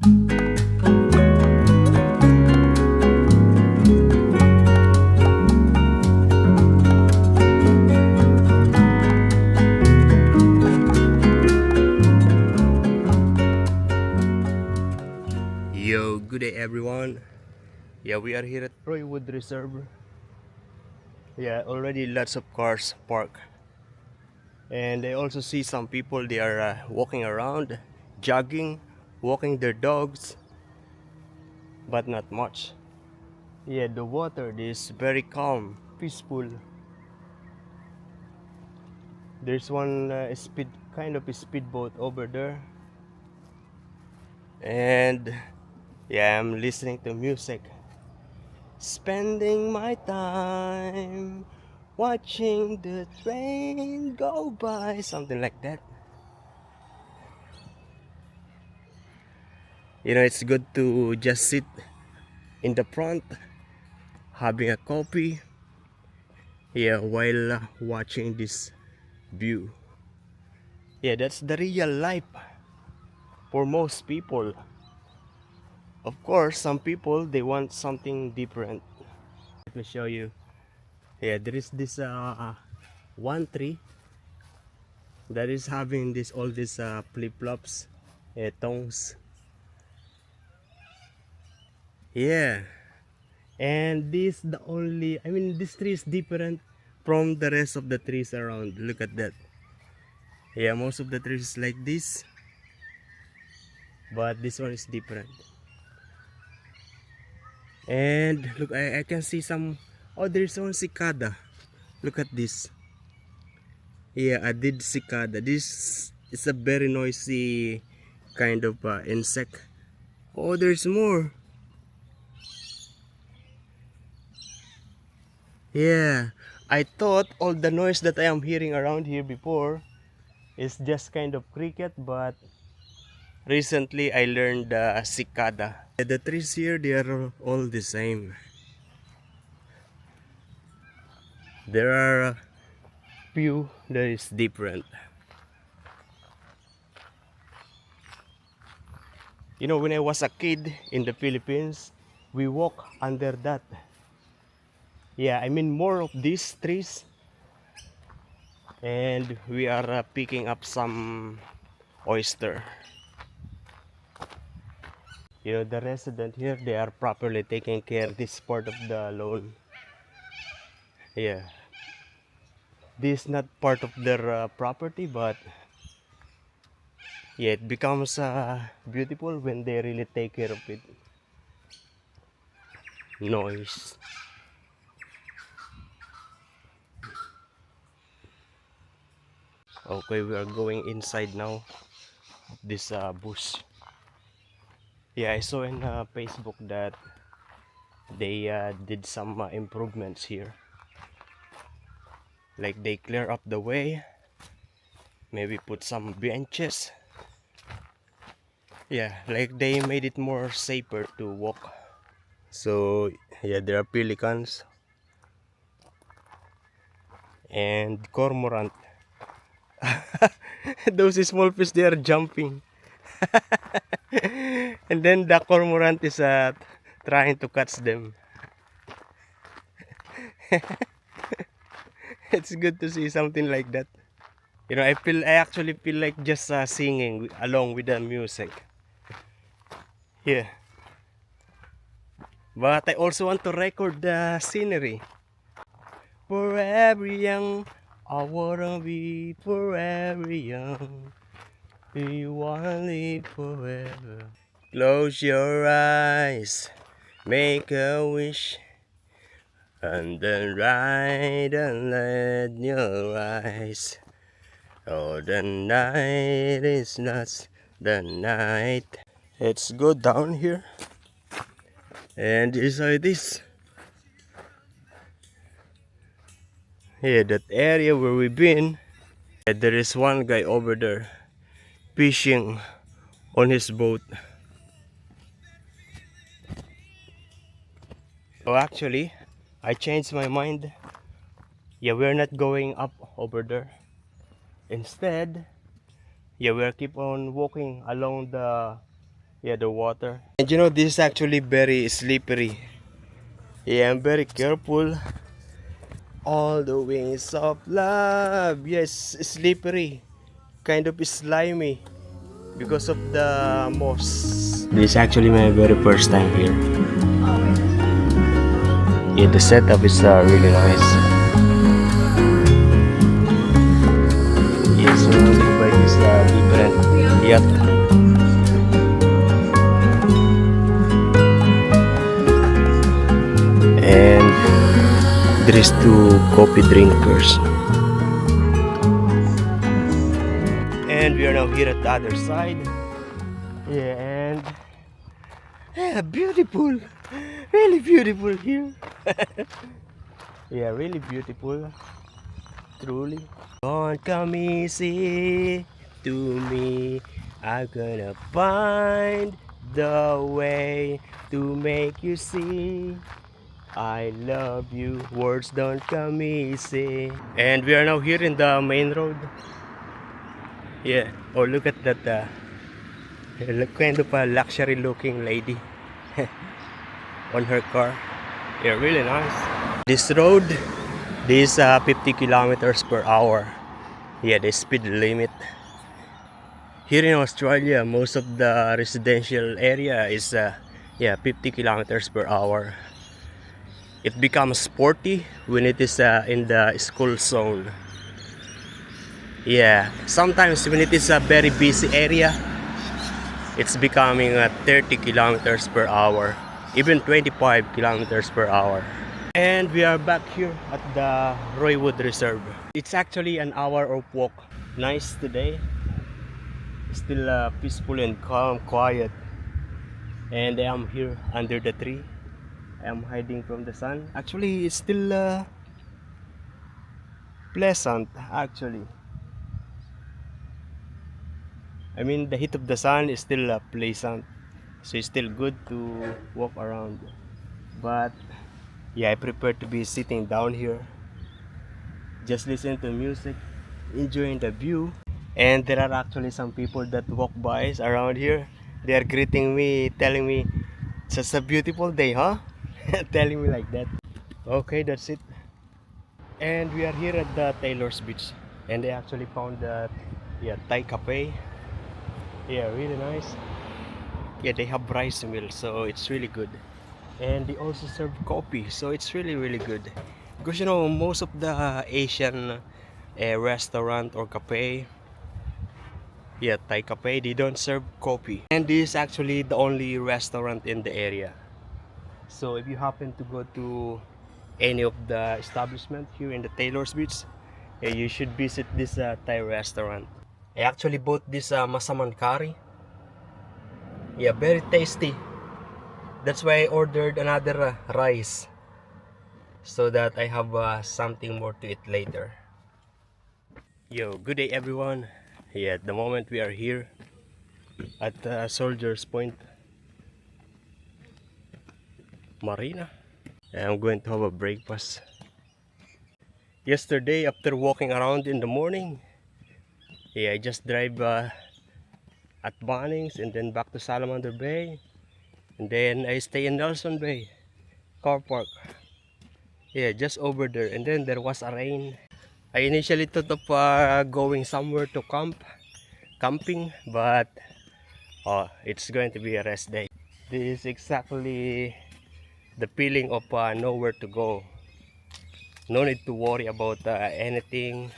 Yo, good day everyone. Yeah, we are here at Roywood Reserve. Yeah, already lots of cars parked. And I also see some people, they are walking around, jogging, walking their dogs, but not much. Yeah, the water is very calm, peaceful. There's one kind of a speedboat over there. And yeah, I'm listening to music. Spending my time watching the train go by, something like that. You know, it's good to just sit in the front having a coffee, yeah, while watching this view. Yeah, that's the real life for most people. Of course, some people they want something different. Let me show you. Yeah, there is this one tree that is having this all these flip-flops, tongs. Yeah, and this the only, I mean, this tree is different from the rest of the trees around. Look at that. Yeah, most of the trees is like this, but this one is different. And look, I can see some, oh, there's one cicada. Look at this. Yeah, I did cicada. This is a very noisy kind of insect. Oh, there's more. Yeah, I thought all the noise that I am hearing around here before is just kind of cricket, but recently I learned cicada. The trees here, they are all the same. There are a few that is different. You know, when I was a kid in the Philippines, we walk under that. Yeah, I mean more of these trees, and we are picking up some oyster. You know, the resident here, they are properly taking care of this part of the lawn. Yeah, this is not part of their property, but yeah, it becomes beautiful when they really take care of it. Noise. Okay, we are going inside now. This bush. Yeah, I saw in Facebook that they did some improvements here. Like they clear up the way, maybe put some benches. Yeah, like they made it more safer to walk. So yeah, there are pelicans and cormorant. Those small fish, they are jumping. And then the cormorant is trying to catch them. It's good to see something like that. You know, I actually feel like just singing along with the music. Yeah. But I also want to record the scenery. Forever young, I wanna be forever young. We wanna live forever. Close your eyes, make a wish, and then ride and let your eyes. Oh, the night is not the night. It's good down here. And this is how it is. Yeah, that area where we've been. There is one guy over there fishing on his boat. So actually, I changed my mind. Yeah, we're not going up over there. Instead, yeah, we'll keep on walking along the Yeah, the water. And you know, this is actually very slippery. Yeah, I'm very careful. All the wings of love. Yes, slippery. Kind of slimy because of the moss. This is actually my very first time here. Yeah, the setup is really nice. Yeah, surrounded by this different yacht. And there is two coffee drinkers. And we are now here at the other side. Yeah, and yeah, beautiful. Really beautiful here. Yeah, really beautiful. Truly. Don't come easy to me. I'm gonna find the way to make you see I love you. Words don't come easy. And we are now here in the main road. Yeah. Oh, look at that. Kind of a luxury looking lady on her car. Yeah, really nice. This road, this 50 kilometers per hour. Yeah, the speed limit. Here in Australia, most of the residential area is 50 kilometers per hour. It becomes sporty when it is in the school zone. Yeah, sometimes when it is a very busy area, it's becoming 30 kilometers per hour, even 25 kilometers per hour. And we are back here at the Roywood Reserve. It's actually an hour of walk. Nice today. Still peaceful and calm, quiet. And I am here under the tree. I am hiding from the sun. Actually, it's still pleasant actually. I mean, the heat of the sun is still pleasant, so it's still good to walk around. But yeah, I prefer to be sitting down here, just listen to music, enjoying the view. And there are actually some people that walk by around here. They are greeting me, telling me, "It's just a beautiful day, huh?" Telling me like that. Okay, that's it. And we are here at the Taylor's Beach, and they actually found the Thai cafe. Yeah, really nice. Yeah, they have rice meal, so it's really good. And they also serve coffee, so it's really good. Because you know, most of the Asian restaurant or cafe, yeah, Thai cafe, they don't serve coffee. And this is actually the only restaurant in the area. So if you happen to go to any of the establishment here in the Taylor's Beach, you should visit this Thai restaurant. I actually bought this masaman curry. Yeah, very tasty. That's why I ordered another rice, so that I have something more to eat later. Yo, good day everyone. Yeah, at the moment we are here at Soldier's Point, Marina. And I'm going to have a breakfast. Yesterday, after walking around in the morning, yeah, I just drive at Bunnings and then back to Salamander Bay. And then I stay in Nelson Bay car park. Yeah, just over there. And then there was a rain. I initially thought of going somewhere to camping, but it's going to be a rest day. This is exactly the feeling of nowhere to go. No need to worry about anything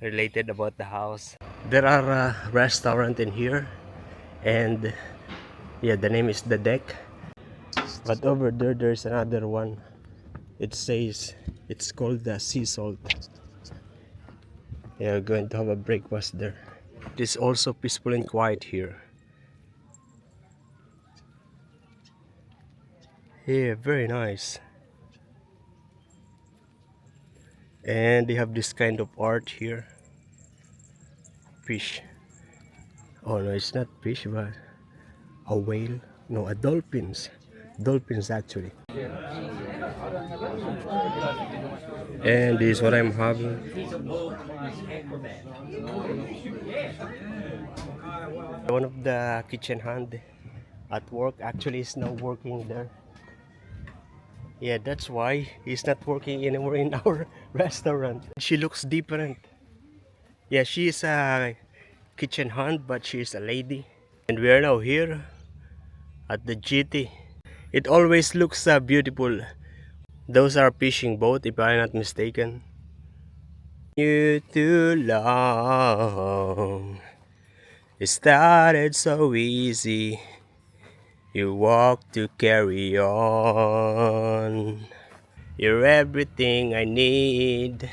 related about the house. There are restaurant in here, and yeah, the name is The Deck. But over there, there's another one. It says it's called the Sea Salt. Yeah, we're going to have a breakfast there. It is also peaceful and quiet here. Yeah, very nice. And they have this kind of art here. Fish. Oh no, it's not fish, but a whale. No, a dolphins. Dolphins actually. And this is what I'm having. One of the kitchen hand at work actually is now working there. Yeah, that's why he's not working anymore in our restaurant. She looks different. Yeah, she is a kitchen hand, but she is a lady. And we are now here at the GT. It always looks beautiful. Those are fishing boat, if I'm not mistaken. You too long. It started so easy. You walk to carry on. You're everything I need.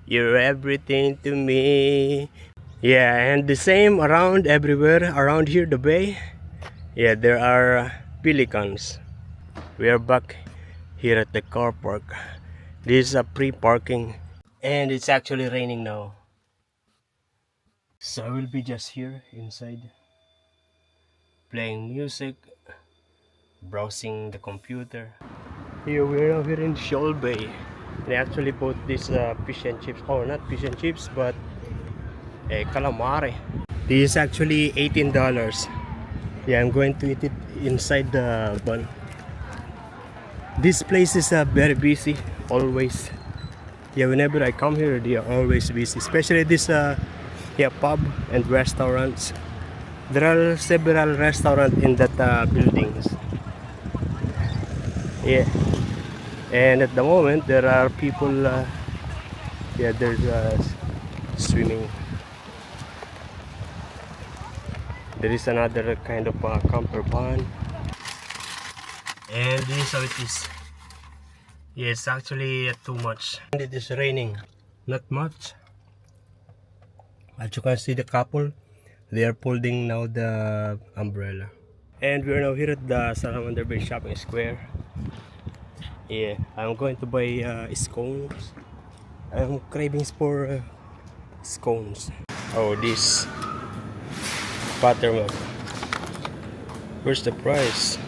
You're everything to me. Yeah, and the same around everywhere around here, the bay. Yeah, there are pelicans. We are back here at the car park. This is a pre-parking, and it's actually raining now. So I will be just here inside, playing music, browsing the computer. Here we are now here in Shoal Bay. They actually bought this fish and chips. Oh, not fish and chips, but calamari. This is actually $18. Yeah, I'm going to eat it inside the bun. This place is very busy, always. Yeah, whenever I come here, they are always busy. Especially this yeah, pub and restaurants. There are several restaurants in that buildings. Yeah, and at the moment there are people. Yeah, there's swimming. There is another kind of camper van. And this is how it is. Yeah, it's actually too much. And it is raining. Not much. As you can see, the couple, they are folding now the umbrella. And we are now here at the Salamander Bay Shopping Square. Yeah, I'm going to buy scones. I'm cravings for scones. Oh, this buttermilk. Where's the price?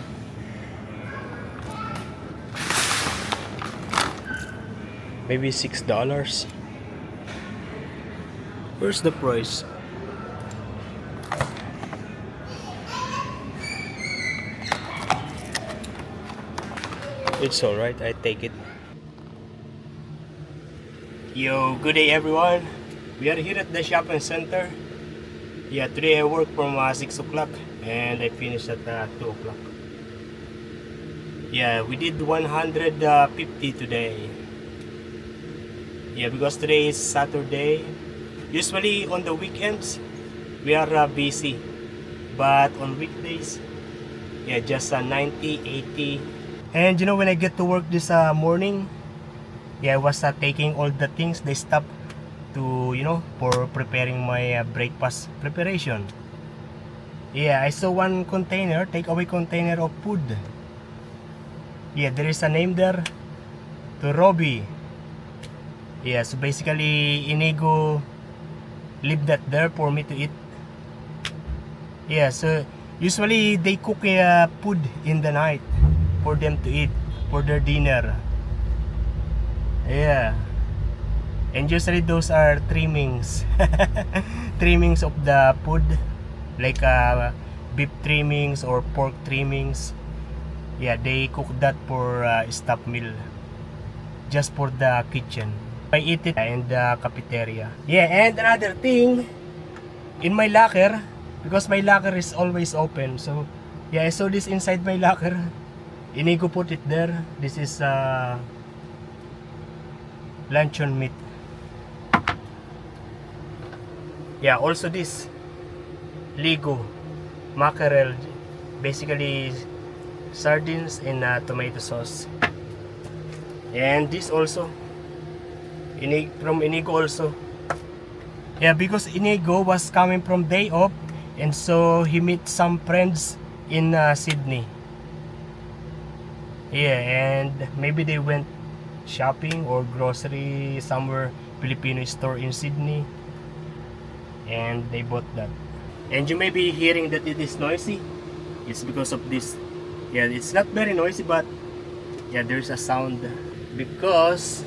Maybe $6. Where's the price? It's alright, I take it. Yo, good day everyone. We are here at the shopping center. Yeah, today I work from 6 o'clock and I finished at 2 o'clock. Yeah, we did 150 today. Yeah, because today is Saturday. Usually on the weekends we are busy, but on weekdays, yeah, just 90, 80. And you know, when I get to work this morning, yeah, I was taking all the things they stopped to, you know, for preparing my breakfast preparation. Yeah, I saw one container, takeaway container of food. Yeah, there is a name there, to Robbie. Yeah, so basically Inigo leave that there for me to eat. Yeah, so usually they cook food in the night for them to eat for their dinner. Yeah, and usually those are trimmings. Trimmings of the food, like beef trimmings or pork trimmings. Yeah, they cook that for staff meal, just for the kitchen. I eat it in the cafeteria. Yeah, and another thing, in my locker, because my locker is always open, so yeah, I saw this inside my locker. Inigo put it there. This is luncheon meat. Yeah, also this Ligo mackerel, basically sardines in tomato sauce. And this also from Inigo also. Yeah, because Inigo was coming from day off, and so he met some friends in Sydney. Yeah, and maybe they went shopping or grocery somewhere, Filipino store in Sydney, and they bought that. And you may be hearing that it is noisy. It's because of this. Yeah, it's not very noisy, but yeah, there's a sound because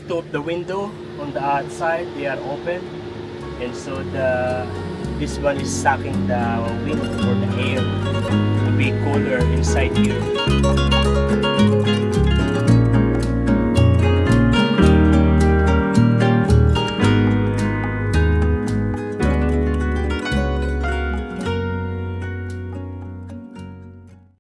two of the window on the outside, they are open, and so This one is sucking the wind or the air to be cooler inside here.